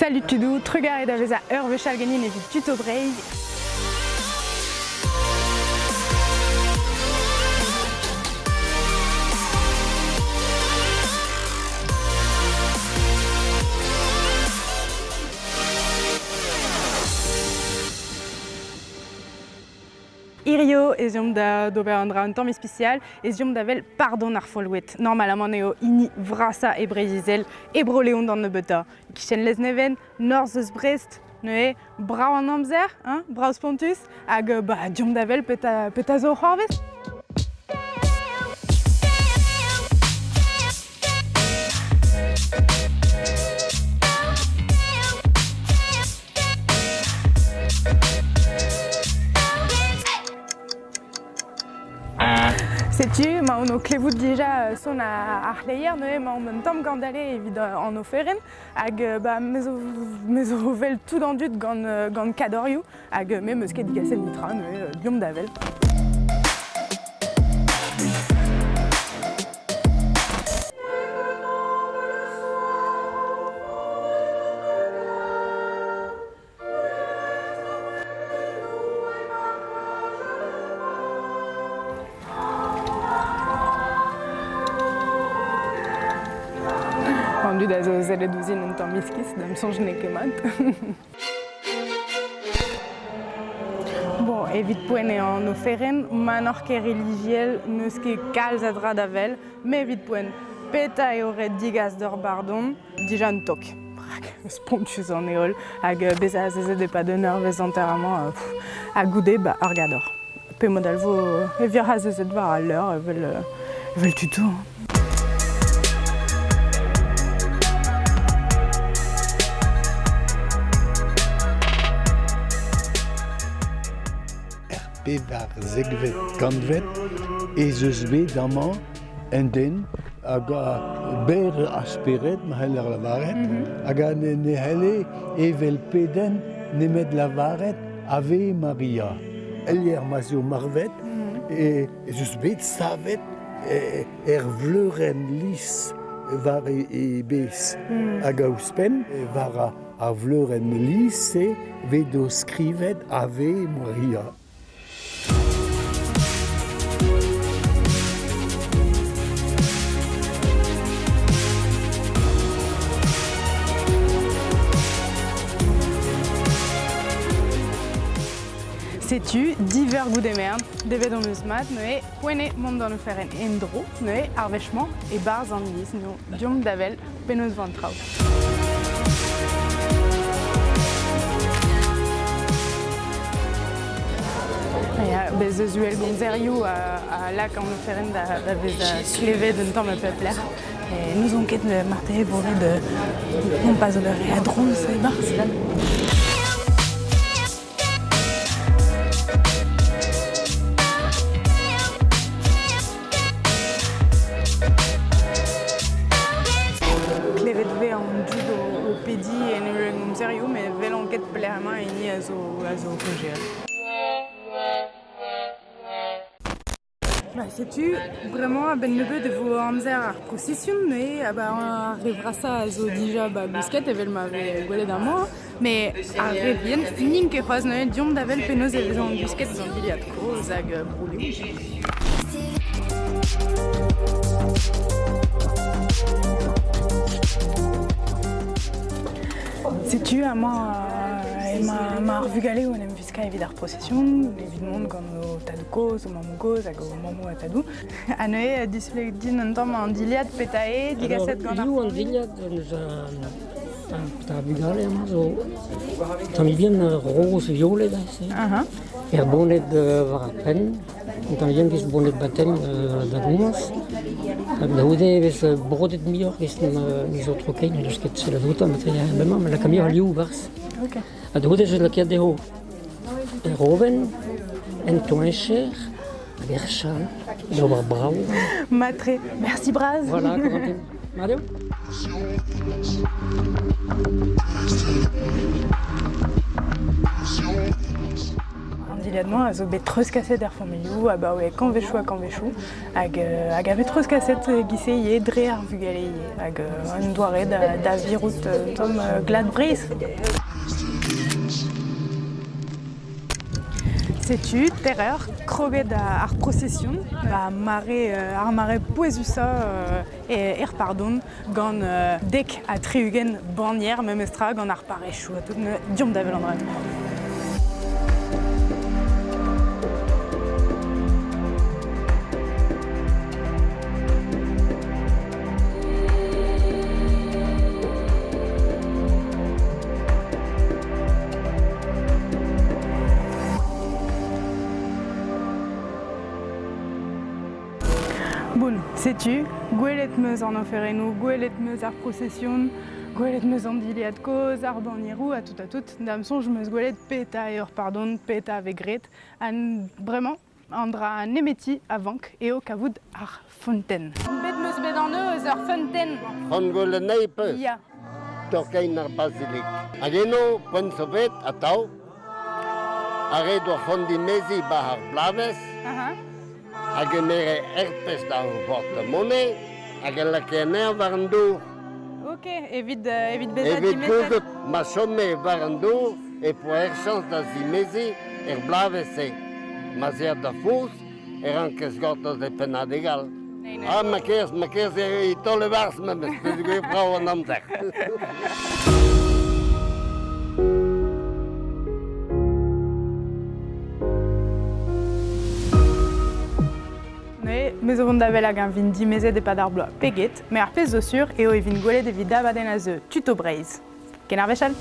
Salut tudou, trugar da veza vechal ganin evit tuto breizh. Irio ez iom da d'ober an dra un tamm spécial ez iom davel pardon ar folwet. Normalement eo ini vrasa e breizizel e broleon d'an nebeutta. Kichen les neven, norz eus Brest, ne brau an amzer, braus pontus, hag diom davel peut a zo c'horvez. Sais-tu, ma on klevout déjà son ar leier ne ma on tamm gandale evit an oferen hag mezo vel tout an dud gant kadorioù hag me eus ket digaset nitra ne biom davel. Rendu da zo zellet ouzin un tamm miskis, da m'sonj ne kemat. Bon, evit poen e an oferen, man or ket religiel neus ket kalz a dra davel, me evit poen peta eo ret digaz d'ur bardon, dija un tok. Spontus an eol, hag beza a zezet e pa de nervez enterrement a goude ar gador. Pe modal vo evir a zezet war a l'eur, evel tuto. Var zegvet gantvet ez eus bet amañ en den hag a ber asperet ma hel ar lavaret hag a ne helle evel peden nemet lavaret Ave Maria. Elier ma zo marvet ez eus bet savet vleuren lis var e bez hag a ouspen var a vleuren lis se vedo skrivet Ave Maria. Sais-tu, diver goude merd, devet an eus mat, ne poene mont d'an oferen endro, ne arvechement e barz an liz, no diom davel penaos vantraoù. Bez eus uel gonzerioù a lak an oferen da vez a klevet un tamm a peupler. Nous on ket marte vore de non pas ober e a drons e barz. Pedi en ur gomzerioù, mais vel anket pelermañ eni a zo congéal. Sais-tu, vraiment, ben nebeut de vo amzer ar procession, ne ar revrasa a zo dija gousket evel ma ve gwelet ar moa, mais ar revien finin ket c'hoaz ne diom davel penaos e vezan gousket zan biliad koz hag brouleoù. Sais-tu, à moi, ma revu galé, on aime visca evit ar procession, évidemment, gant o tadou koz, o mamou koz, hag o mamou a tadou. Anoe, displek din un tamm an diliad petae, digaset gant ar an diliad, ta bugale ama zo. Tamm bien rose violet da se. Bonet war a pen, tamm bien vez bonet batem da gomaz. Da oude vez brodet mior vez nizo trokein, eus ket se la vota ma la kamior liou vars. Da oude eus la ket deho roven, en toencher, hag er chal, da war brau. Matre, merci Braz. Voilà, Corentin. Adeu. immédiatement à zo bet treuz kaset er familhou, a ba oe kanvechou a kanvechou, hag a bet treuz kaset gise ie dre ar vugale ie, hag an doare da virout tom glad breizh. Setu, terreur, kroget ar procession, ar mare poezusa pardon, gant dek a triugen bannier, memestra gant ar parechou, a tout diom da vel an dra. Bon, sais-tu, gwelet meus an oferennou, gwelet meus ar procession, gwelet meus an diliad koz, ar banierou, a tout, damsonj meus gwelet peta ur pardon, peta avec gret, an bremañ, an dra nemeti a vank eo kavout ar fonten. Bet meus bet an eus ar fonten. An gwelet neipez, Ya. torkein ar basilik. Hag eno, poen zo bet, a tau, a red oa fondi mezi ba ar blavez, hag emere erpez da ar portemone, hag ela kenner war an dour. Ok, evit bezat Evit dimetet. gozet ma chome war an dour, e po er chans da zi mezi blavez e. Ma zer da fous, ankez gortoz e penad egal. Ah, ma kers e tolle vars memes, peus gwe brau an amzer. Meus o vont da vel hag an vin dimezet e pad ar bloaz peget, me ar pez zo sur eo e vin gwelet evit da baden a zeu tuto breiz. Ken ar vechal?